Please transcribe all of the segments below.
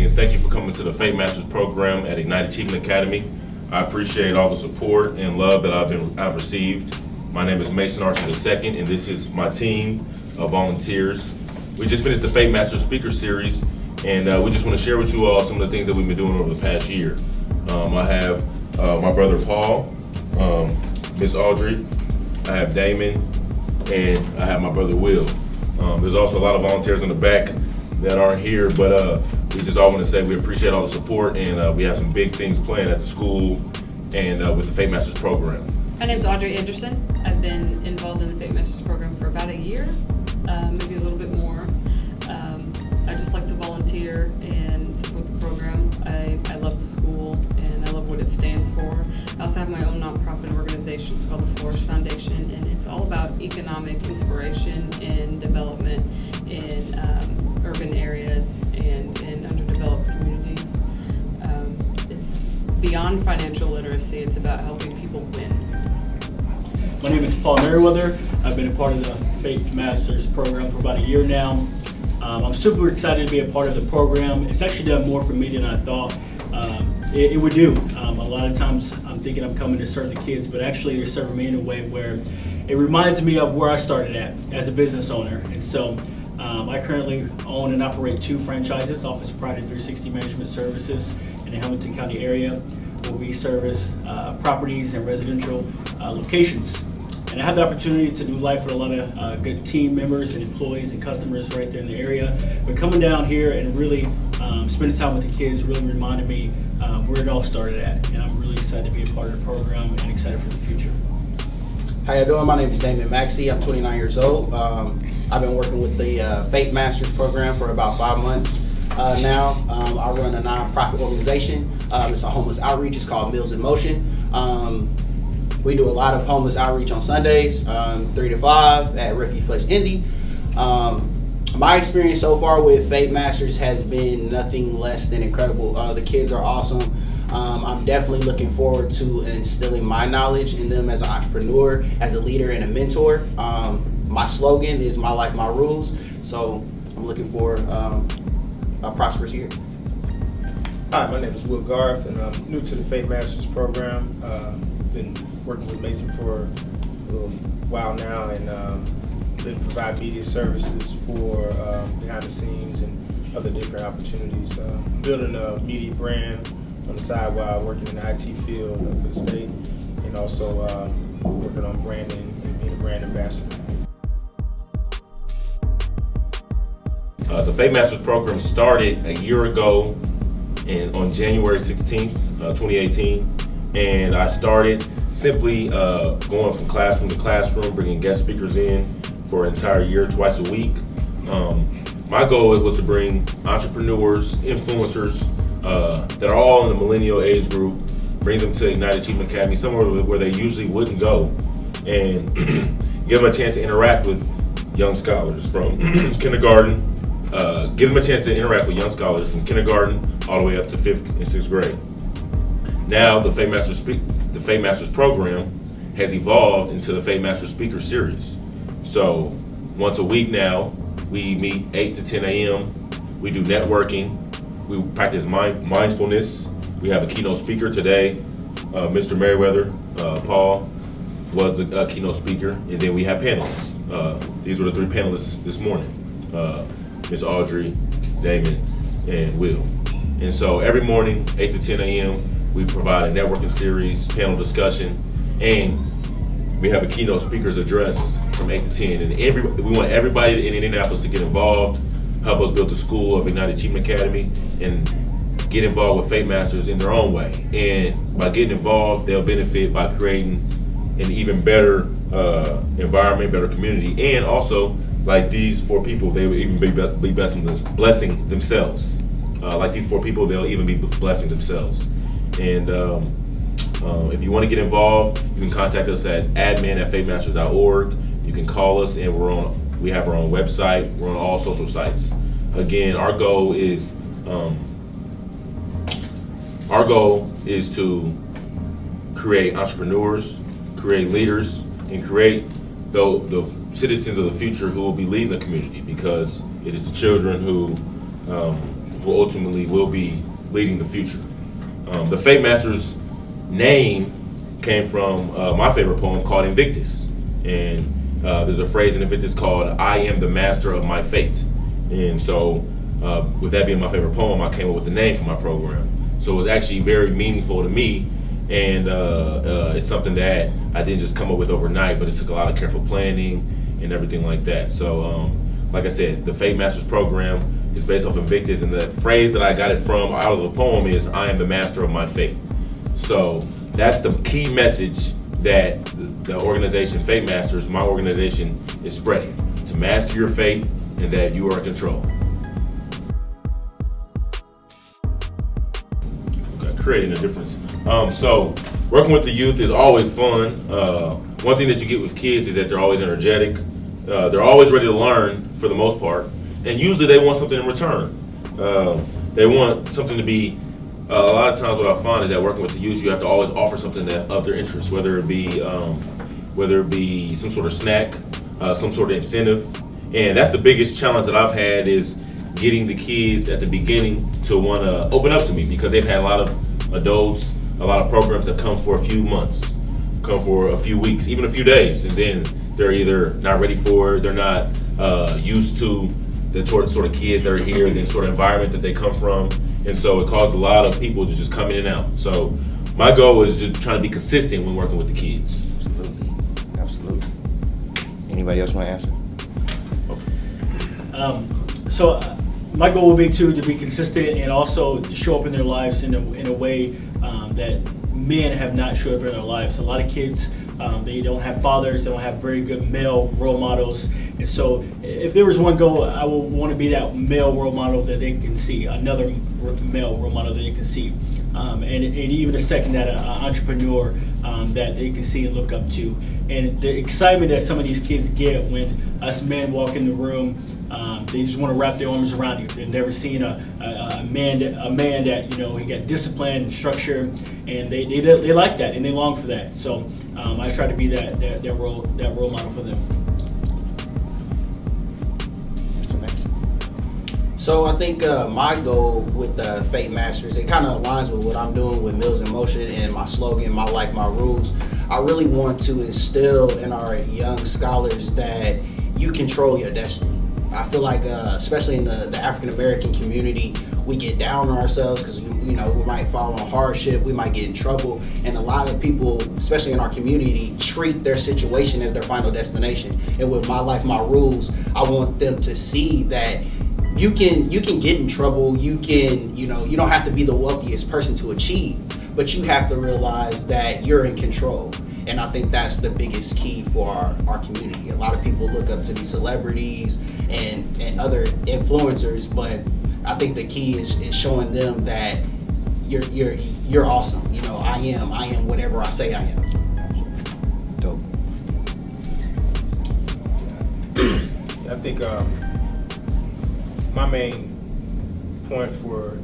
and thank you for coming to the Fatemasters program at Ignite Achievement Academy. I appreciate all the support and love that I've received. My name is Mason Archie II, and this is my team of volunteers. We just finished the Fatemasters speaker series, and we just want to share with you all some of the things that we've been doing over the past year. I have my brother Paul, Miss Audrey, I have Damon, and I have my brother Will. There's also a lot of volunteers in the back that aren't here, but we just all want to say we appreciate all the support, and we have some big things planned at the school and with the Fatemasters program. My name's Audrey Anderson. I've been involved in the Fatemasters program for about a year, maybe a little bit more. I just like to volunteer and support the program. I love the school and I love what it stands for. I also have my own nonprofit organization. It's called the Flourish Foundation, and it's all about economic inspiration and development in urban areas and in underdeveloped communities. It's beyond financial literacy. It's about helping people win. My name is Paul Merriweather. I've been a part of the Fatemasters program for about a year now. I'm super excited to be a part of the program. It's actually done more for me than I thought it would do. A lot of times I'm thinking I'm coming to serve the kids, but actually they're serving me in a way where it reminds me of where I started at as a business owner. And so I currently own and operate 2 franchises, Office Property 360 Management Services in the Hamilton County area, where we service properties and residential locations. And I have the opportunity to do life with a lot of good team members and employees and customers right there in the area. But coming down here and really spending time with the kids really reminded me where it all started at. And I'm really excited to be a part of the program and excited for the future. How you doing? My name is Damon Maxey. I'm 29 years old. I've been working with the Fatemasters program for about 5 months now. I run a nonprofit organization. It's a homeless outreach. It's called Meals in Motion. We do a lot of homeless outreach on Sundays, 3 to 5 at Refuge Place Indy. My experience so far with Fatemasters has been nothing less than incredible. The kids are awesome. I'm definitely looking forward to instilling my knowledge in them as an entrepreneur, as a leader, and a mentor. My slogan is "My Life, My Rules," so I'm looking for a prosperous year. Hi, my name is Will Garth, and I'm new to the Fatemasters program. Been working with Mason for a little while now, and been provide media services for behind the scenes and other different opportunities. Building a media brand on the side while working in the IT field for the state, and also working on branding and being a brand ambassador. The Fatemasters program started a year ago on January 16th, 2018, and I started simply going from classroom to classroom, bringing guest speakers in for an entire year, twice a week. My goal was to bring entrepreneurs, influencers that are all in the millennial age group, bring them to Ignite Achievement Academy, somewhere where they usually wouldn't go, and give them a chance to interact with young scholars from kindergarten. Give them a chance to interact with young scholars from kindergarten all the way up to 5th and 6th grade. Now the Fatemasters program has evolved into the Fatemasters speaker series. So once a week now, we meet 8 to 10 a.m. We do networking. We practice mindfulness. We have a keynote speaker today. Mr. Merriweather, Paul, was the keynote speaker. And then we have panelists. These were the 3 panelists this morning. Miss Audrey, Damon, and Will. And so every morning, 8 to 10 a.m., we provide a networking series, panel discussion, and we have a keynote speaker's address from 8 to 10. And we want everybody in Indianapolis to get involved, help us build the school of Ignite Achievement Academy, and get involved with Fatemasters in their own way. And by getting involved, they'll benefit by creating an even better environment, better community, and also, like these 4 people, they will even be blessing themselves. Like these 4 people, they'll even be blessing themselves. And if you want to get involved, you can contact us at admin@fatemasters.org. You can call us, and we have our own website. We're on all social sites. Again, our goal is to create entrepreneurs, create leaders, and create the citizens of the future who will be leading the community, because it is the children who who ultimately will be leading the future. The Fatemasters name came from my favorite poem called Invictus. And there's a phrase in Invictus called, "I am the master of my fate." And so with that being my favorite poem, I came up with the name for my program. So it was actually very meaningful to me, and it's something that I didn't just come up with overnight, but it took a lot of careful planning and everything like that. So like I said, the Fatemasters program is based off Invictus, and the phrase that I got it from out of the poem is, "I am the master of my fate." So that's the key message that the organization Fatemasters, my organization, is spreading: to master your fate and that you are in control. Okay, creating a difference. So working with the youth is always fun. One thing that you get with kids is that they're always energetic. They're always ready to learn for the most part, and usually they want something in return. They want something to be. A lot of times, what I find is that working with the youth, you have to always offer something that of their interest, whether it be some sort of snack, some sort of incentive, and that's the biggest challenge that I've had, is getting the kids at the beginning to want to open up to me, because they've had a lot of adults, a lot of programs that come for a few months, come for a few weeks, even a few days, and then they're either not ready for it, they're not used to the sort of kids that are here, the sort of environment that they come from. And so it causes a lot of people to just come in and out. So my goal is just trying to be consistent when working with the kids. Absolutely. Anybody else want to answer? So my goal would be to be consistent and also show up in their lives in a way that men have not showed up in their lives. A lot of kids, they don't have fathers, they don't have very good male role models. And so if there was one goal, I would want to be that male role model that they can see, another male role model that they can see. And even a second, that entrepreneur that they can see and look up to. And the excitement that some of these kids get when us men walk in the room, they just want to wrap their arms around you. They've never seen a man that, he got discipline and structure, and they like that and they long for that. So I try to be that role model for them. So I think my goal with the Fatemasters, it kind of aligns with what I'm doing with Meals in Motion and my slogan, "My Life, My Rules." I really want to instill in our young scholars that you control your destiny. I feel like, especially in the African American community, we get down on ourselves because we might fall on hardship, we might get in trouble, and a lot of people, especially in our community, treat their situation as their final destination. And with My Life, My Rules, I want them to see that you can get in trouble. You can, you don't have to be the wealthiest person to achieve, but you have to realize that you're in control. And I think that's the biggest key for our community. A lot of people look up to these celebrities and other influencers, but I think the key is showing them that you're awesome. I am whatever I say I am. Dope. I think my main point for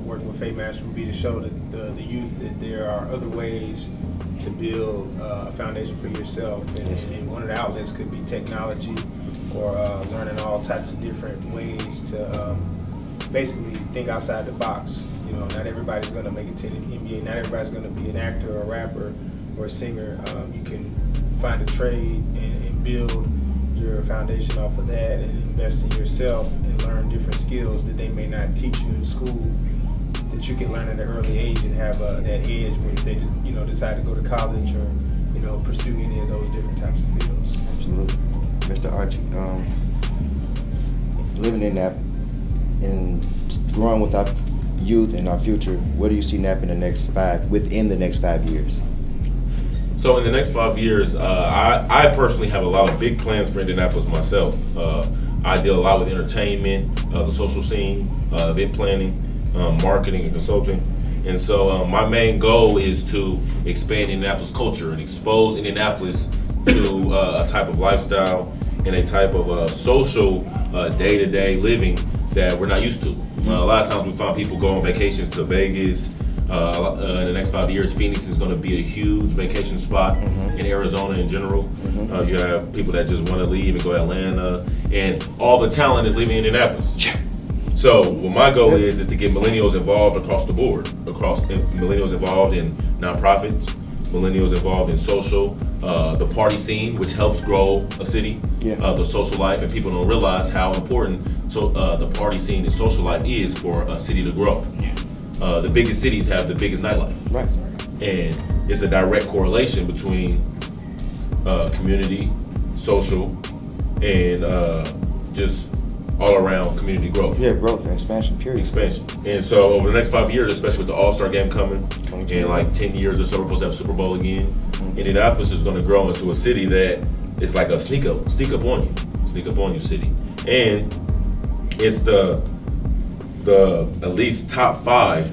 working with Fatemasters would be to show the youth that there are other ways to build a foundation for yourself, and one of the outlets could be technology, or learning all types of different ways to basically think outside the box. Not everybody's going to make it to the NBA. Not everybody's going to be an actor or a rapper or a singer. You can find a trade and build your foundation off of that, and invest in yourself and learn different skills that they may not teach you in school, that you can learn at an early age and have that edge when they decide to go to college or pursue any of those different types of fields. Absolutely. Mr. Archie, living in Napa and growing with our youth and our future, what do you see Napa within the next 5 years? So in the next 5 years, I personally have a lot of big plans for Indianapolis myself. I deal a lot with entertainment, the social scene, event planning, marketing and consulting. And so my main goal is to expand Indianapolis culture and expose Indianapolis to a type of lifestyle and a type of social day-to-day living that we're not used to. A lot of times we find people go on vacations to Vegas. In the next 5 years, Phoenix is going to be a huge vacation spot in Arizona in general. You have people that just want to leave and go to Atlanta, and all the talent is leaving Indianapolis. So what my goal is to get millennials involved across the board, millennials involved in nonprofits, millennials involved in social, the party scene, which helps grow a city, the social life, and people don't realize how important the party scene and social life is for a city to grow. The biggest cities have the biggest nightlife. Right. And it's a direct correlation between community, social, and just all around community growth. Yeah, growth and expansion, period. Expansion. And so over the next 5 years, especially with the All-Star game coming, 2020. in like 10 years or so, we're supposed to have Super Bowl again. Indianapolis is going to grow into a city that is like a sneak up on you city. And it's the at least top five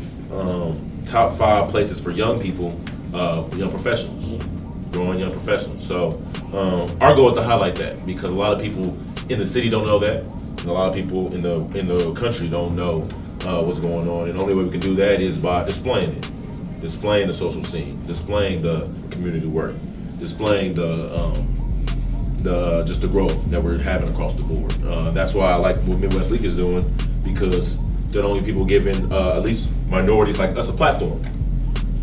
places for young people, young professionals, growing young professionals. So our goal is to highlight that, because a lot of people in the city don't know that, and a lot of people in the country don't know what's going on. And the only way we can do that is by displaying it, displaying the social scene, displaying the community work, displaying just the growth that we're having across the board. That's why I like what Midwest League is doing, because they're the only people giving at least minorities like us a platform.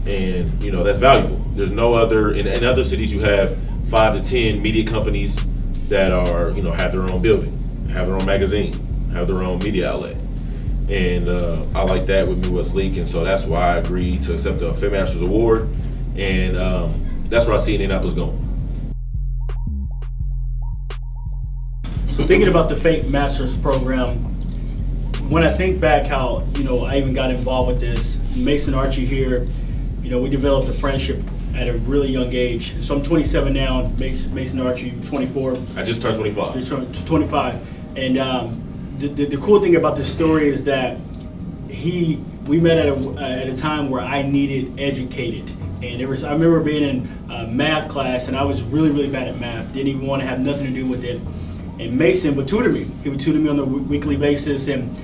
And that's valuable. There's no other, in other cities you have 5 to 10 media companies that are, have their own building, have their own magazine, have their own media outlet. And I like that with Midwest League, and so that's why I agreed to accept the Fatemasters Award, and that's where I see Indianapolis going. So thinking about the Fatemasters program, when I think back how, I even got involved with this, Mason Archie here, we developed a friendship at a really young age. So I'm 27 now, Mason Archie, 24. I just turned 25. Just turned 25. And the cool thing about this story is that we met at a time where I needed educated. And I remember being in math class, and I was really, really bad at math. Didn't even want to have nothing to do with it. And Mason would tutor me. He would tutor me on a weekly basis, and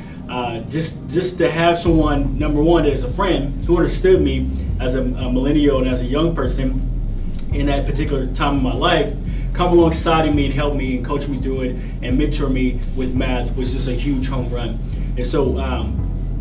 just to have someone, number one, as a friend who understood me as a millennial and as a young person in that particular time of my life, come alongside of me and help me and coach me through it and mentor me with math was just a huge home run. And so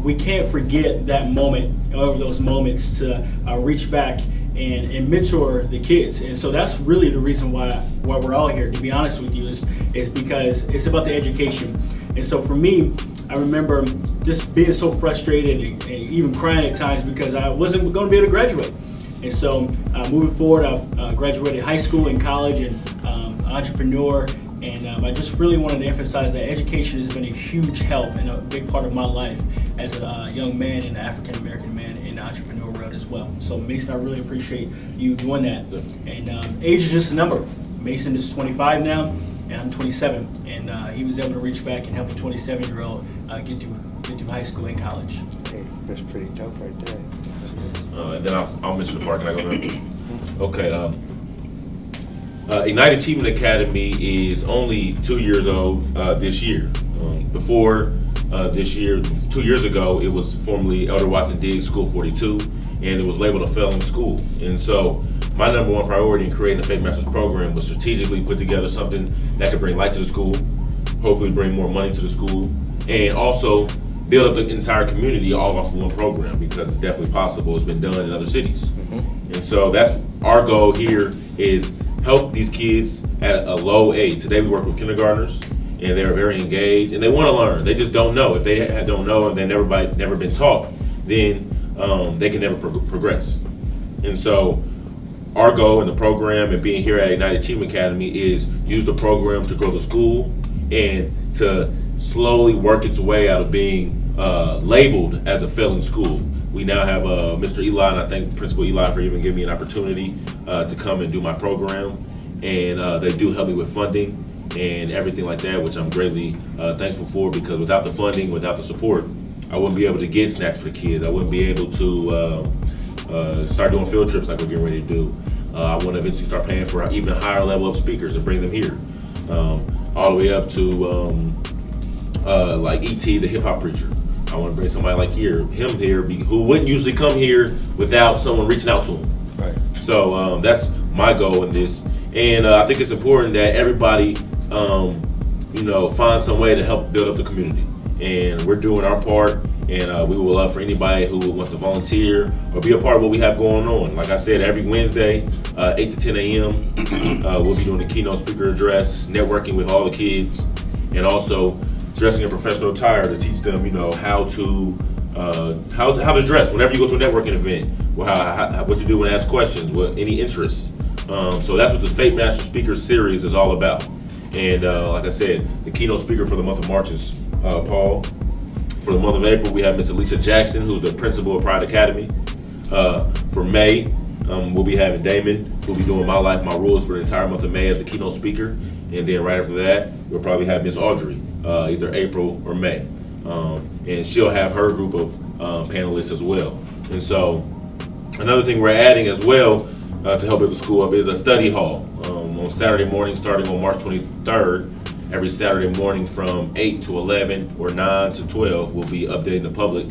we can't forget that moment, or those moments, to reach back and mentor the kids. And so that's really the reason why we're all here, to be honest with you, is because it's about the education. And so for me, I remember just being so frustrated and even crying at times because I wasn't going to be able to graduate. And so moving forward, I've graduated high school and college and entrepreneur. And I just really wanted to emphasize that education has been a huge help and a big part of my life as a young man and African-American man in the entrepreneur world as well. So Mason, I really appreciate you doing that. And age is just a number. Mason is 25 now, and I'm 27. And he was able to reach back and help a 27-year-old get through high school and college. Hey, that's pretty dope right there. And then I'll mention the park. Can I go there? Okay. Ignite Achievement Academy is only 2 years old this year. Before this year, 2 years ago, it was formerly Elder Watson Diggs School 42, and it was labeled a failing school. And so my number one priority in creating the Fatemasters program was strategically put together something that could bring light to the school, hopefully bring more money to the school, and also build up the entire community all off of one program, because it's definitely possible. It's been done in other cities. And so that's our goal here, is help these kids at a low age. Today we work with kindergartners, and they're very engaged, and they want to learn. They just don't know. If they don't know and they've never been taught, then they can never progress. And so our goal in the program and being here at Ignite Achievement Academy is use the program to grow the school and to slowly work its way out of being labeled as a failing school. We now have Mr. Eli, and I thank Principal Eli for even giving me an opportunity to come and do my program. And they do help me with funding and everything like that, which I'm greatly thankful for, because without the funding, without the support, I wouldn't be able to get snacks for the kids. I wouldn't be able to start doing field trips like we're getting ready to do. I want to eventually start paying for even higher level of speakers and bring them here. All the way up to like E.T., the hip hop preacher. I want to bring somebody like him here, who wouldn't usually come here without someone reaching out to him. Right. So that's my goal in this, and I think it's important that everybody, find some way to help build up the community. and we're doing our part. And we would love for anybody who wants to volunteer or be a part of what we have going on. Like I said, every Wednesday, 8 to 10 a.m., we'll be doing the keynote speaker address, networking with all the kids, and also dressing in professional attire to teach them, how to dress whenever you go to a networking event, what to do when asked questions, any interests. So that's what the Fatemasters Speaker Series is all about. And like I said, the keynote speaker for the month of March is Paul. For the month of April, we have Miss Elisa Jackson, who's the principal of Pride Academy. For May, we'll be having Damon, who'll be doing My Life, My Rules for the entire month of May as the keynote speaker. And then right after that, we'll probably have Miss Audrey, either April or May. And she'll have her group of panelists as well. And so another thing we're adding as well to help build the school up is a study hall on Saturday morning starting on March 23rd. Every Saturday morning from 8 to 11 or 9 to 12, we'll be updating the public.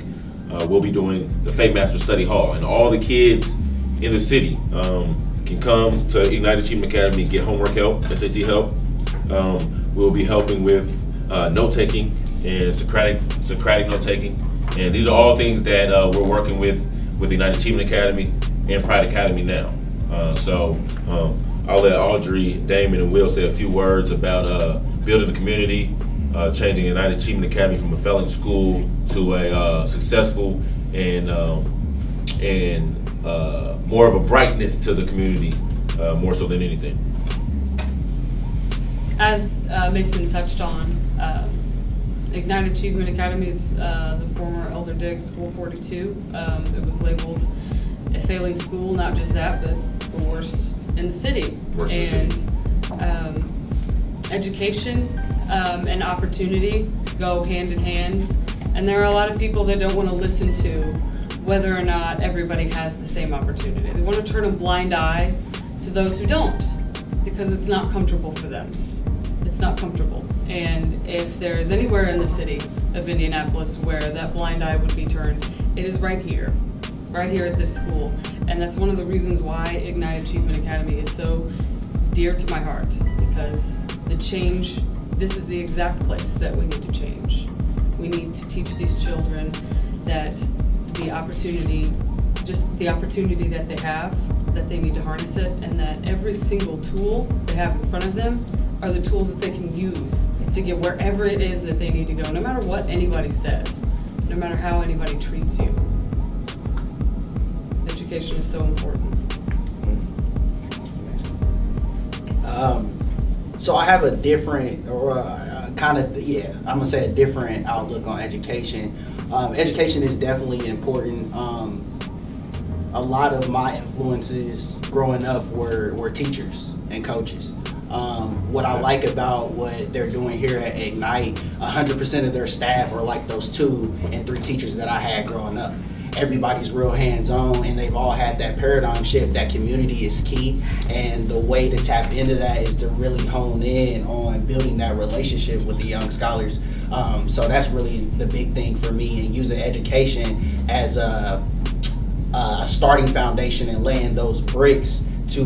We'll be doing the Fatemasters Study Hall. And all the kids in the city can come to Ignite Achievement Academy and get homework help, SAT help. We'll be helping with note-taking and Socratic note-taking. And these are all things that we're working with Ignite Achievement Academy and Pride Academy now. So I'll let Audrey, Damon, and Will say a few words about building the community, changing United Achievement Academy from a failing school to a successful and more of a brightness to the community, more so than anything. As Mason touched on, Ignite Achievement Academy is the former Elder Diggs School 42. It was labeled a failing school, not just that, but the worst in the city. Education and opportunity go hand in hand, and there are a lot of people that don't want to listen to whether or not everybody has the same opportunity. They want to turn a blind eye to those who don't, because it's not comfortable for them. It's not comfortable. And if there is anywhere in the city of Indianapolis where that blind eye would be turned, it is right here at this school. And that's one of the reasons why Ignite Achievement Academy is so dear to my heart, because this is the exact place that we need to change. We need to teach these children that the opportunity that they have, that they need to harness it, and that every single tool they have in front of them are the tools that they can use to get wherever it is that they need to go, no matter what anybody says, no matter how anybody treats you. Education is so important. So I have a different, I'm gonna say a different outlook on education. Education is definitely important. A lot of my influences growing up were teachers and coaches. What I like about what they're doing here at Ignite, 100% of their staff are like those 2 and 3 teachers that I had growing up. Everybody's real hands-on, and they've all had that paradigm shift that community is key, and the way to tap into that is to really hone in on building that relationship with the young scholars. So that's really the big thing for me, and using education as a starting foundation and laying those bricks to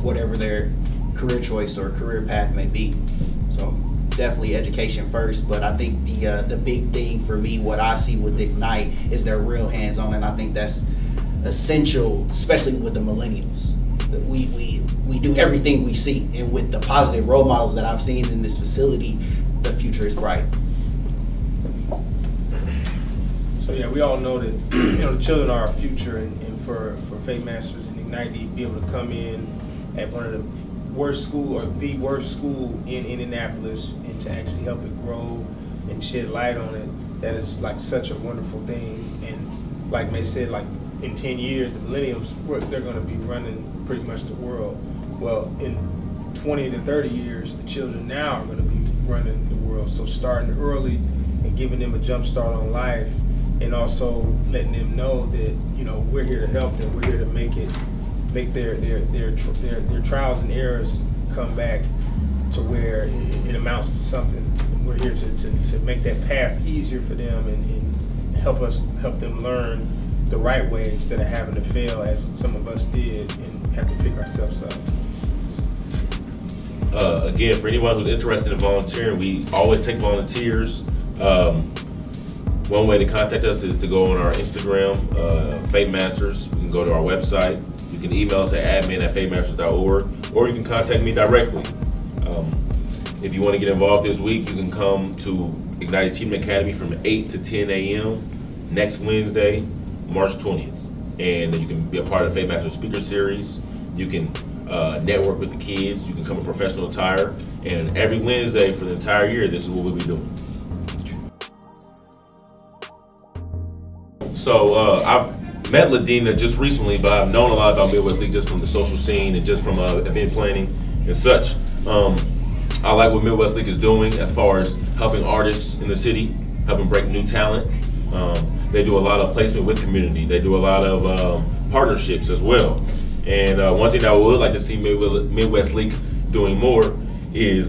whatever their career choice or career path may be. So definitely education first, but I think the big thing for me, what I see with Ignite, is they're real hands-on, and I think that's essential, especially with the millennials. We do everything we see, and with the positive role models that I've seen in this facility, the future is bright. So yeah, we all know that the children are our future, and for Fatemasters and Ignite to be able to come in at one of the worst school or the worst school in Indianapolis and to actually help it grow and shed light on it, that is like such a wonderful thing. And like May said, like in 10 years, the millennials, they're going to be running pretty much the world. Well, in 20 to 30 years, the children now are going to be running the world. So starting early and giving them a jump start on life, and also letting them know that, we're here to help them. We're here to make their trials and errors come back to where it amounts to something. And we're here to make that path easier for them and help them learn the right way instead of having to fail as some of us did and have to pick ourselves up. Again, for anyone who's interested in volunteering, we always take volunteers. One way to contact us is to go on our Instagram, Fatemasters. You can go to our website. You can email us at admin@fatemasters.org, or you can contact me directly. If you want to get involved this week, you can come to Ignited Team Academy from 8 to 10 a.m. next Wednesday, March 20th. And you can be a part of the Fatemasters Speaker Series. You can network with the kids. You can come in professional attire. And every Wednesday for the entire year, this is what we'll be doing. So I've met Ladina just recently, but I've known a lot about Midwest League just from the social scene and just from event planning and such. I like what Midwest League is doing as far as helping artists in the city, helping break new talent. They do a lot of placement with community. They do a lot of partnerships as well. And one thing that I would like to see Midwest League doing more is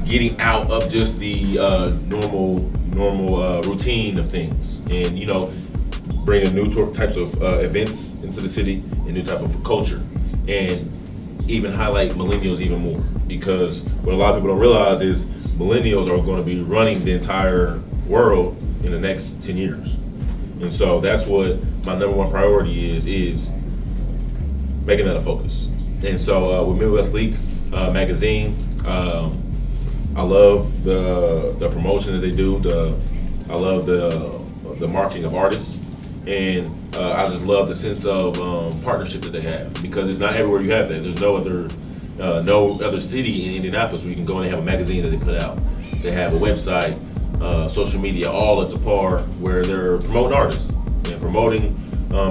getting out of just the normal routine of things, and bringing new types of events into the city and new type of culture, and even highlight millennials even more, because what a lot of people don't realize is millennials are going to be running the entire world in the next 10 years. And so that's what my number one priority is making that a focus. And so with Midwest League magazine, I love the promotion that they do. I love the marketing of artists, and I just love the sense of partnership that they have, because it's not everywhere you have that. There's no other city in Indianapolis where you can go and they have a magazine that they put out. They have a website, social media, all at the par where they're promoting artists and promoting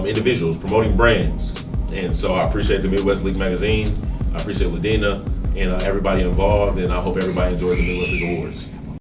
individuals, promoting brands. And so I appreciate the Midwest League magazine. I appreciate Ladina and everybody involved, and I hope everybody enjoys the Midwest League Awards.